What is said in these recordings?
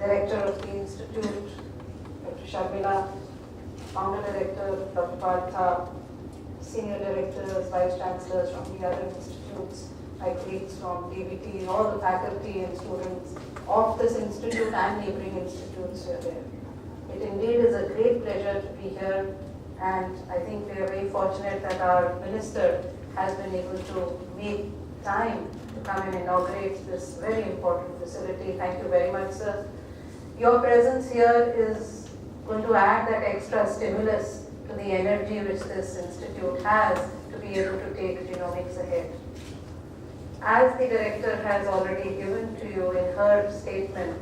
Director of the Institute, Dr. Sharmila, Founder Director, Dr. Partha, Senior Directors, Vice Chancellors from the other institutes, my colleagues from DBT, all the faculty and students of this institute and neighboring institutes who are there. It indeed is a great pleasure to be here, and I think we are very fortunate that our minister has been able to make time to come and inaugurate this very important facility. Thank you very much, sir. Your presence here is going to add that extra stimulus to the energy which this institute has to be able to take genomics ahead. As the director has already given to you in her statement,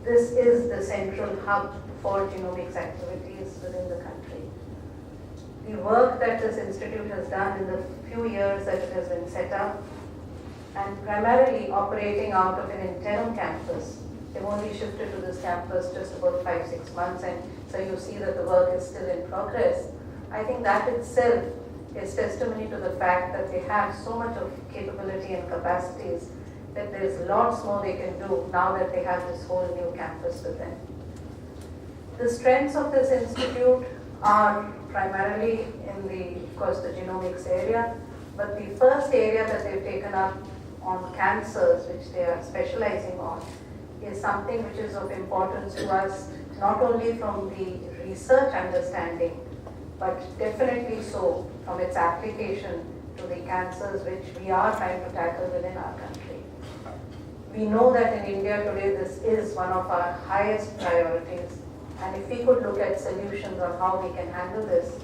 this is the central hub for genomics activities within the country. The work that this institute has done in the few years that it has been set up, and primarily operating out of an interim campus. They've only shifted to this campus just about 5-6 months, and so you see that the work is still in progress. I think that itself is testimony to the fact that they have so much of capability and capacities that there's lots more they can do now that they have this whole new campus with them. The strengths of this institute are primarily in the, of course, the genomics area, but the first area that they've taken up on cancers, which they are specializing on, is something which is of importance to us, not only from the research understanding, but definitely so from its application to the cancers which we are trying to tackle within our country. We know that in India today this is one of our highest priorities, and if we could look at solutions on how we can handle this,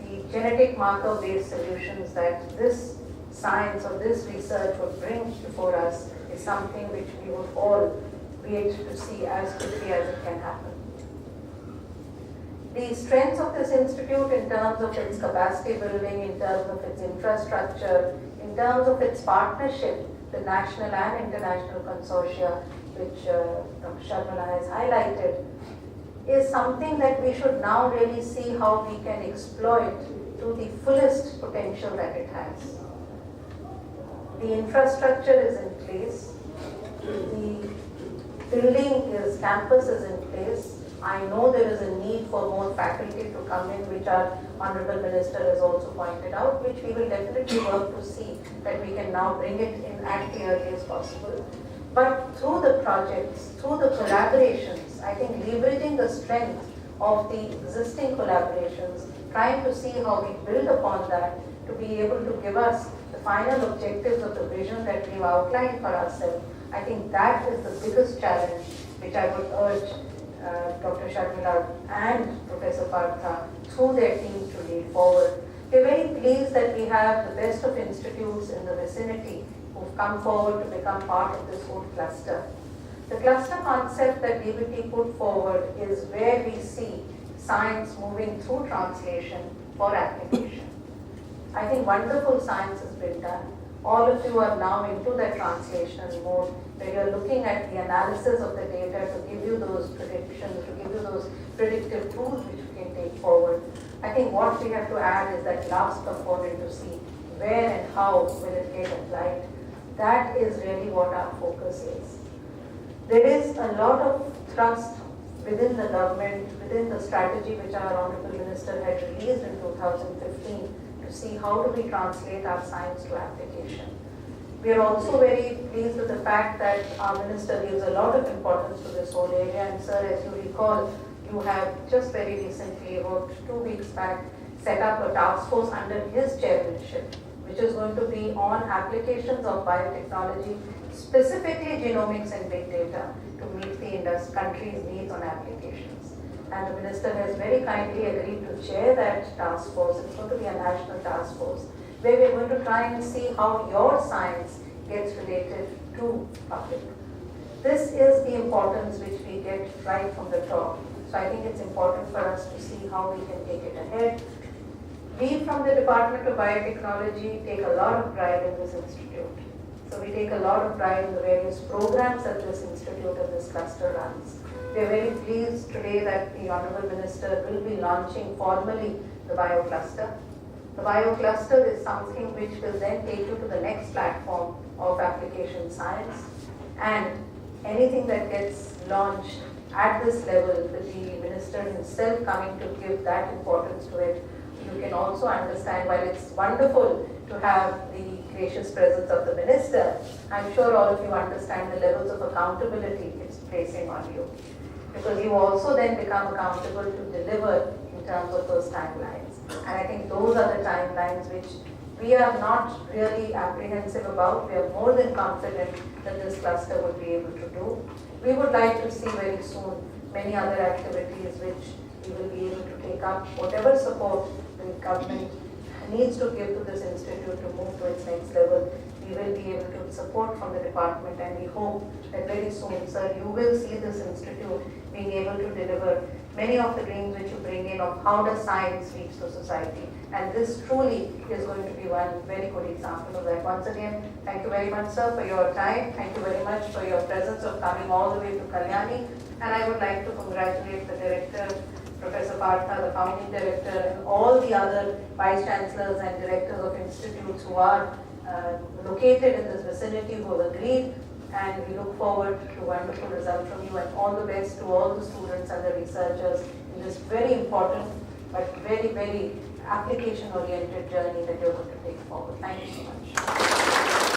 the genetic marker based solutions that this science or this research would bring before us is something which we would all wait to see as quickly as it can happen. The strengths of this institute in terms of its capacity building, in terms of its infrastructure, in terms of its partnership with national and international consortia, which Dr. Sharmila has highlighted, is something that we should now really see how we can exploit to the fullest potential that it has. The infrastructure is in place, the building is, campus is in place. I know there is a need for more faculty to come in, which our Honorable Minister has also pointed out, which we will definitely work to see that we can now bring it in at the earliest possible. But through the projects, through the collaborations, I think leveraging the strength of the existing collaborations, trying to see how we build upon that to be able to give us the final objectives of the vision that we've outlined for ourselves. I think that is the biggest challenge which I would urge Dr. Sharmila and Professor Partha through their teams to lead forward. We're very pleased that we have the best of institutes in the vicinity who've come forward to become part of this whole cluster. The cluster concept that DBT put forward is where we see science moving through translation for application. I think wonderful science has been done. All of you are now into that translational mode, where you're looking at the analysis of the data to give you those predictions, to give you those predictive tools which we can take forward. I think what we have to add is that last component to see where and how will it get applied. That is really what our focus is. There is a lot of thrust within the government, within the strategy which our Honorable Minister had released in 2015, to see how do we translate our science to application. We are also very pleased with the fact that our Minister gives a lot of importance to this whole area, and sir, as you recall, you have just very recently, about 2 weeks back, set up a task force under his chairmanship, which is going to be on applications of biotechnology, specifically genomics and big data, to meet the country's needs on applications. And the Minister has very kindly agreed to chair that task force. It's going to be a national task force, where we're going to try and see how your science gets related to public. This is the importance which we get right from the top. So I think it's important for us to see how we can take it ahead. We from the Department of Biotechnology take a lot of pride in this institute. So we take a lot of pride in the various programs that this institute and this cluster runs. We are very pleased today that the Honorable Minister will be launching formally the BioCluster. The BioCluster is something which will then take you to the next platform of application science, and anything that gets launched at this level, with the minister himself coming to give that importance to it, you can also understand, while it's wonderful to have the gracious presence of the minister, I'm sure all of you understand the levels of accountability it's placing on you. Because you also then become accountable to deliver in terms of those timelines. And I think those are the timelines which we are not really apprehensive about. We are more than confident that this cluster will be able to do. We would like to see very soon many other activities which we will be able to take up. Whatever support the government needs to give to this institute to move to its next level, we will be able to support from the department, and we hope that very soon, sir, you will see this institute being able to deliver many of the dreams which you bring in of how does science reach to society. And this truly is going to be one very good example of that. Once again, thank you very much, sir, for your time. Thank you very much for your presence of coming all the way to Kalyani. And I would like to congratulate the director, Professor Partha, the founding director, and all the other vice chancellors and directors of institutes who are located in this vicinity, who have agreed. And we look forward to wonderful results from you, and all the best to all the students and the researchers in this very important but very, very application-oriented journey that you're going to take forward. Thank you so much.